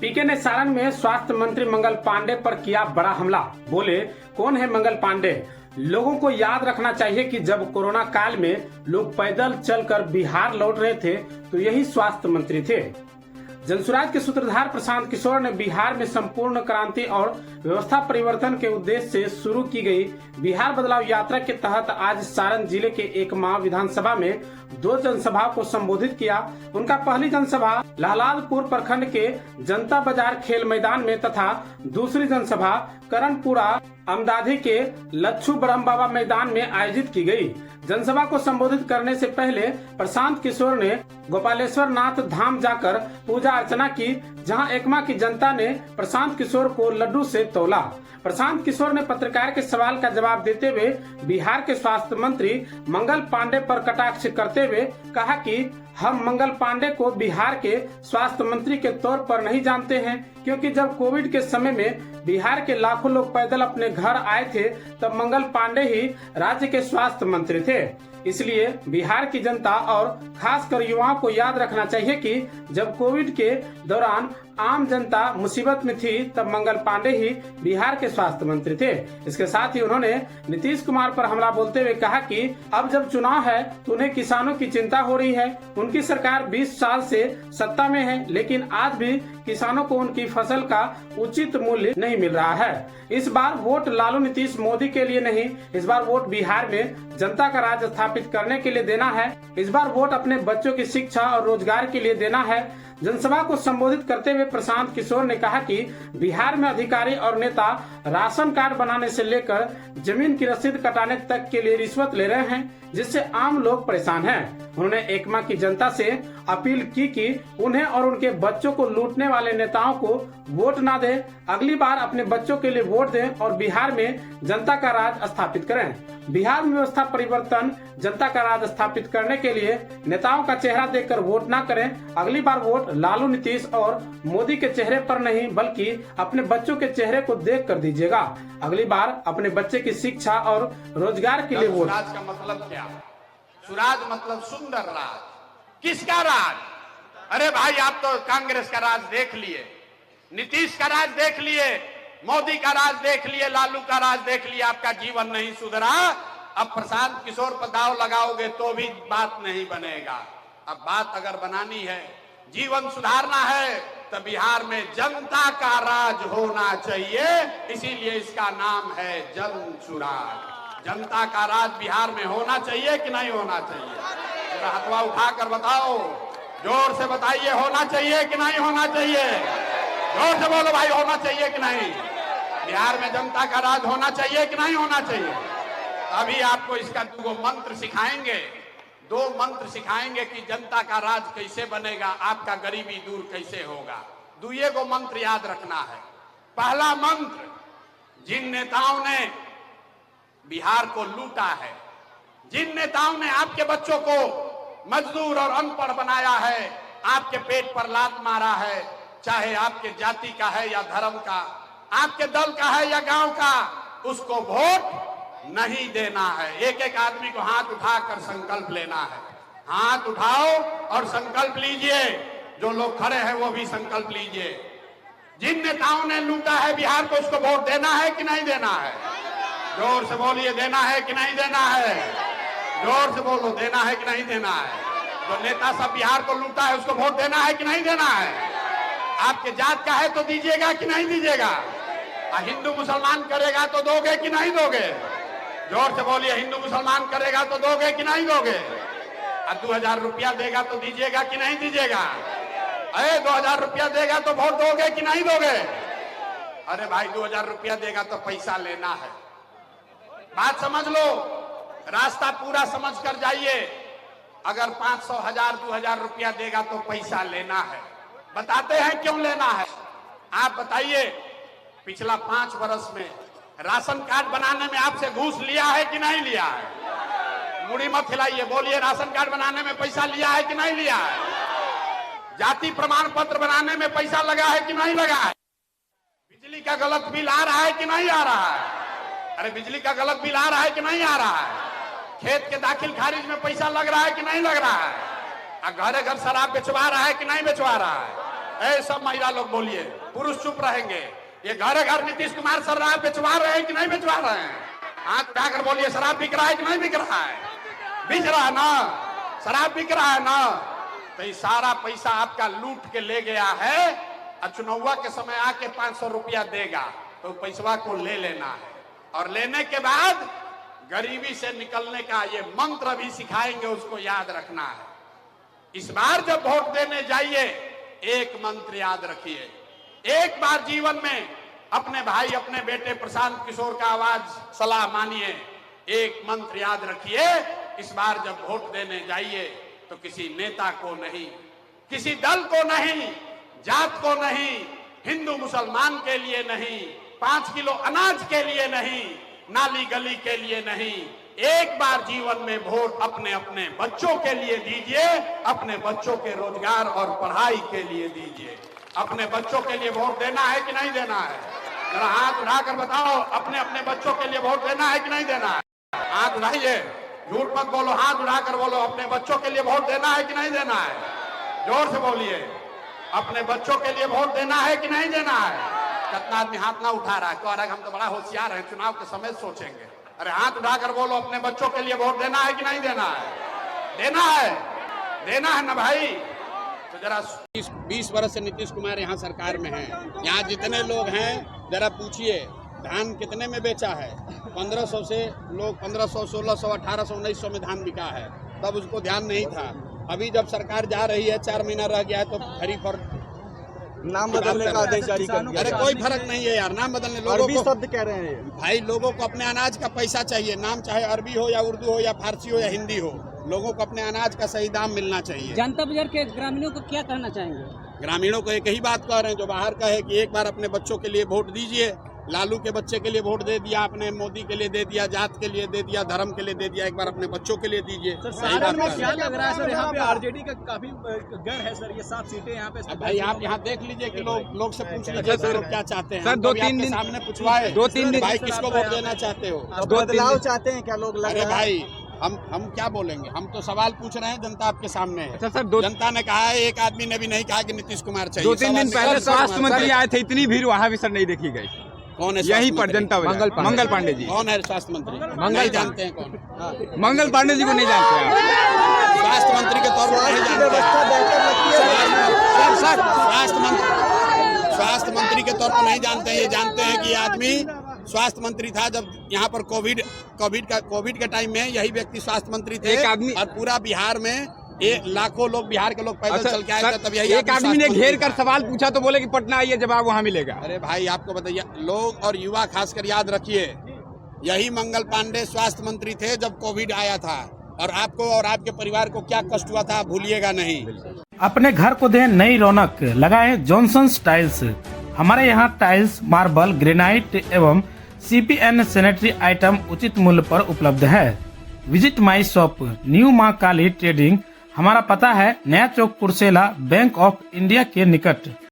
पीके ने सारण में स्वास्थ्य मंत्री मंगल पांडे पर किया बड़ा हमला। बोले, कौन है मंगल पांडे? लोगों को याद रखना चाहिए कि जब कोरोना काल में लोग पैदल चलकर बिहार लौट रहे थे तो यही स्वास्थ्य मंत्री थे। जनसुराज के सूत्रधार प्रशांत किशोर ने बिहार में संपूर्ण क्रांति और व्यवस्था परिवर्तन के उद्देश्य से शुरू की गई बिहार बदलाव यात्रा के तहत आज सारण जिले के एकमा विधानसभा में 2 जनसभा को संबोधित किया। उनका पहली जनसभा लालादपुर प्रखंड के जनता बाजार खेल मैदान में तथा दूसरी जनसभा करणपुरा अमदाधी के लच्छू ब्रह्म बाबा मैदान में आयोजित की गई। जनसभा को संबोधित करने से पहले प्रशांत किशोर ने गोपालेश्वर नाथ धाम जाकर पूजा अर्चना की, जहां एकमा की जनता ने प्रशांत किशोर को लड्डू से तौला। प्रशांत किशोर ने पत्रकार के सवाल का जवाब देते हुए बिहार के स्वास्थ्य मंत्री मंगल पांडे पर कटाक्ष करते हुए कहा कि हम मंगल पांडे को बिहार के स्वास्थ्य मंत्री के तौर पर नहीं जानते हैं, क्योंकि जब कोविड के समय में बिहार के लाखों लोग पैदल अपने घर आए थे तब मंगल पांडे ही राज्य के स्वास्थ्य मंत्री थे। इसलिए बिहार की जनता और खासकर युवाओं को याद रखना चाहिए कि जब कोविड के दौरान आम जनता मुसीबत में थी तब मंगल पांडे ही बिहार के स्वास्थ्य मंत्री थे। इसके साथ ही उन्होंने नीतीश कुमार पर हमला बोलते हुए कहा कि अब जब चुनाव है तो उन्हें किसानों की चिंता हो रही है। उनकी सरकार 20 साल से सत्ता में है, लेकिन आज भी किसानों को उनकी फसल का उचित मूल्य नहीं मिल रहा है। इस बार वोट लालू नीतीश मोदी के लिए नहीं, इस बार वोट बिहार में जनता का राज स्थापित करने के लिए देना है। इस बार वोट अपने बच्चों की शिक्षा और रोजगार के लिए देना है। जनसभा को संबोधित करते हुए प्रशांत किशोर ने कहा कि बिहार में अधिकारी और नेता राशन कार्ड बनाने से लेकर जमीन की रसीद कटाने तक के लिए रिश्वत ले रहे हैं, जिससे आम लोग परेशान हैं। उन्होंने एकमा की जनता से अपील की कि उन्हें और उनके बच्चों को लूटने वाले नेताओं को वोट ना दें, अगली बार अपने बच्चों के लिए वोट दें और बिहार में जनता का राज स्थापित करें। बिहार में व्यवस्था परिवर्तन, जनता का राज स्थापित करने के लिए नेताओं का चेहरा देखकर वोट ना करें। अगली बार वोट लालू नीतीश और मोदी के चेहरे पर नहीं बल्कि अपने बच्चों के चेहरे को देख कर दीजिएगा। अगली बार अपने बच्चे की शिक्षा और रोजगार के लिए वोट। सुराज का मतलब क्या? सुराज मतलब सुंदर राज। किसका राज? अरे भाई, आप तो कांग्रेस का राज देख लिए, नीतीश का राज देख लिए, मोदी का राज देख लिए, लालू का राज देख लिए, आपका जीवन नहीं सुधरा। अब प्रशांत किशोर पर दाव लगाओगे तो भी बात नहीं बनेगा। अब बात अगर बनानी है, जीवन सुधारना है, तो बिहार में जनता का राज होना चाहिए। इसीलिए इसका नाम है जनसुराज। जनता का राज बिहार में होना चाहिए कि नहीं होना चाहिए? हथवा उठाकर बताओ, जोर से बताइए, होना चाहिए कि नहीं होना चाहिए? जोर से बोलो भाई, होना चाहिए कि नहीं? बिहार में जनता का राज होना चाहिए कि नहीं होना चाहिए? अभी आपको इसका 2 मंत्र सिखाएंगे, 2 मंत्र सिखाएंगे कि जनता का राज कैसे बनेगा, आपका गरीबी दूर कैसे होगा। 2 मंत्र याद रखना है। पहला मंत्र, जिन नेताओं ने बिहार को लूटा है, जिन नेताओं ने आपके बच्चों को मजदूर और अनपढ़ बनाया है, आपके पेट पर लात मारा है, चाहे आपके जाति का है या धर्म का, आपके दल का है या गांव का, उसको वोट नहीं देना है। एक एक आदमी को हाथ उठाकर संकल्प लेना है। हाथ उठाओ और संकल्प लीजिए। जो लोग खड़े हैं वो भी संकल्प लीजिए। जिन नेताओं ने लूटा है बिहार को, उसको वोट देना है कि नहीं देना है? जोर से बोलिए, देना है कि नहीं देना है? जोर से बोलो, देना है कि नहीं देना है? जो नेता सब बिहार को लूटा है उसको वोट देना है कि नहीं देना है? आपके जात का है तो दीजिएगा कि नहीं दीजिएगा? हिंदू मुसलमान करेगा तो दोगे कि नहीं दोगे? जोर से बोलिए, हिंदू मुसलमान करेगा तो दोगे कि नहीं दोगे? 2000 रुपया देगा तो दीजिएगा कि नहीं दीजिएगा? अरे 2000 रुपया देगा तो वोट दोगे कि नहीं दोगे? अरे भाई, 2000 रुपया देगा तो पैसा लेना है। बात समझ लो, रास्ता पूरा समझ कर जाइए। अगर 500, 1000, 2000 रुपया देगा तो पैसा लेना है। बताते हैं क्यों लेना है। आप बताइए, पिछला 5 वर्ष में राशन कार्ड बनाने में आपसे घूस लिया है कि नहीं लिया है? मुड़ी मत हिलाइए, बोलिए, राशन कार्ड बनाने में पैसा लिया है कि नहीं लिया है? जाति प्रमाण पत्र बनाने में पैसा लगा है कि नहीं लगा है? बिजली का गलत बिल आ रहा है कि नहीं आ रहा है? अरे बिजली का गलत बिल आ रहा है कि नहीं आ रहा है? खेत के दाखिल खारिज में पैसा लग रहा है कि नहीं लग रहा है? घरे घर शराब बेचवा रहा है कि नहीं बेचवा रहा है? ऐ सब महिला लोग बोलिए, पुरुष चुप रहेंगे। ये घर घर नीतीश कुमार शराब बेचवा रहे हैं कि नहीं बेचवा रहे हैं? हाथ उठाकर बोलिए, शराब बिक रहा है कि नहीं बिक रहा है? बिक रहा है ना, शराब बिक रहा है ना। तो ये सारा पैसा आपका लूट के ले गया है और चुनाव के समय आके 500 रुपया देगा तो पैसवा को ले लेना है, और लेने के बाद गरीबी से निकलने का ये मंत्र भी सिखाएंगे, उसको याद रखना है। इस बार जब वोट देने जाइए, एक मंत्र याद रखिए, एक बार जीवन में अपने भाई अपने बेटे प्रशांत किशोर का आवाज सलाह मानिए। एक मंत्र याद रखिए, इस बार जब वोट देने जाइए तो किसी नेता को नहीं, किसी दल को नहीं, जात को नहीं, हिंदू मुसलमान के लिए नहीं, 5 किलो अनाज के लिए नहीं, नाली गली के लिए नहीं, एक बार जीवन में वोट अपने अपने बच्चों के लिए दीजिए, अपने बच्चों के रोजगार और पढ़ाई के लिए दीजिए। अपने बच्चों के लिए वोट देना है कि नहीं देना है? जरा हाथ उठाकर बताओ, अपने अपने बच्चों के लिए वोट देना है कि नहीं देना है? हाथ उठाइए, झूठ मत बोलो, हाथ उठाकर बोलो, अपने बच्चों के लिए वोट देना है कि नहीं देना है? जोर से बोलिए, अपने बच्चों के लिए वोट देना है कि नहीं देना है? कितना आदमी हाथ ना उठा रहा है, कह रहा है हम तो बड़ा होशियार हैं, चुनाव के समय सोचेंगे। अरे हाथ उठाकर बोलो, अपने बच्चों के लिए वोट देना है कि नहीं देना है? देना है, देना है ना भाई। तो जरा 20 वर्ष से नीतीश कुमार यहाँ सरकार में हैं, यहाँ जितने लोग हैं जरा पूछिए धान कितने में बेचा है? 1500 से लोग 1500, 1600, 1800, 1900 में धान बिका है, तब उसको ध्यान नहीं था। अभी जब सरकार जा रही है, 4 महीना रह गया है तो खरीफ और नाम बदलने का आदेश जारी कर दिया। अरे कोई फर्क नहीं है यार, नाम बदलने, लोगों को शब्द कह रहे हैं भाई, लोगों को अपने अनाज का पैसा चाहिए। नाम चाहे अरबी हो या उर्दू हो या फारसी हो या हिंदी हो, लोगों को अपने अनाज का सही दाम मिलना चाहिए। जनता बाजार के ग्रामीणों को क्या कहना चाहेंगे? ग्रामीणों को एक ही बात कह रहे हैं जो बाहर का है कि एक बार अपने बच्चों के लिए वोट दीजिए। लालू के बच्चे के लिए वोट दे दिया आपने, मोदी के लिए दे दिया, जात के लिए दे दिया, धर्म के लिए दे दिया, एक बार अपने बच्चों के लिए दीजिए। सारण में क्या लग रहा है सर, यहाँ पे आरजेडी का काफी गढ़ है सर, ये 7 सीटें यहाँ पे। भाई आप यहाँ देख लीजिए कि लोग से पूछ लीजिए सर, लोग क्या चाहते हैं। सर, 2-3 दिन सामने पूछवाए, 2-3 दिन भाई किसको वोट देना चाहते हो? बदलाव चाहते हैं क्या लोग? अरे भाई हम क्या बोलेंगे, हम तो सवाल पूछ रहे हैं, जनता आपके सामने है। अच्छा सर, जनता ने कहा है, एक आदमी ने भी नहीं कहा कि नीतीश कुमार चाहिए। 2-3 दिन पहले स्वास्थ्य मंत्री आए थे, इतनी भीड़ वहाँ भी सर नहीं देखी गई। कौन है यहीं पर जनता मंगल पांडे जी। कौन है स्वास्थ्य मंत्री? नहीं जानते हैं कौन? मंगल पांडे जी को नहीं जानते हैं? स्वास्थ्य मंत्री के तौर पर नहीं जानते स्वास्थ्य मंत्री के तौर पर नहीं जानते हैं। ये जानते हैं कि ये आदमी स्वास्थ्य मंत्री था जब यहाँ पर कोविड के टाइम में, यही व्यक्ति स्वास्थ्य मंत्री थे। एक आदमी, और पूरा बिहार में लाखों लोग, बिहार के लोग पैदल चल के आए थे, तब यही एक आदमी ने घेर कर सवाल पूछा तो बोले कि पटना आइए, जवाब वहाँ मिलेगा। अरे भाई आपको बताइए, लोग और युवा खासकर याद रखिए, यही मंगल पांडे स्वास्थ्य मंत्री थे जब कोविड आया था, और आपको और आपके परिवार को क्या कष्ट हुआ था भूलिएगा नहीं। अपने घर को दें नई रौनक, लगाएं जॉनसन्स टाइल्स। हमारे यहाँ टाइल्स, मार्बल, ग्रेनाइट एवं CPN सैनिटरी आइटम उचित मूल्य पर उपलब्ध है। विजिट माई शॉप, न्यू मां काली ट्रेडिंग। हमारा पता है नया चौक, कुर्सेला, बैंक ऑफ इंडिया के निकट।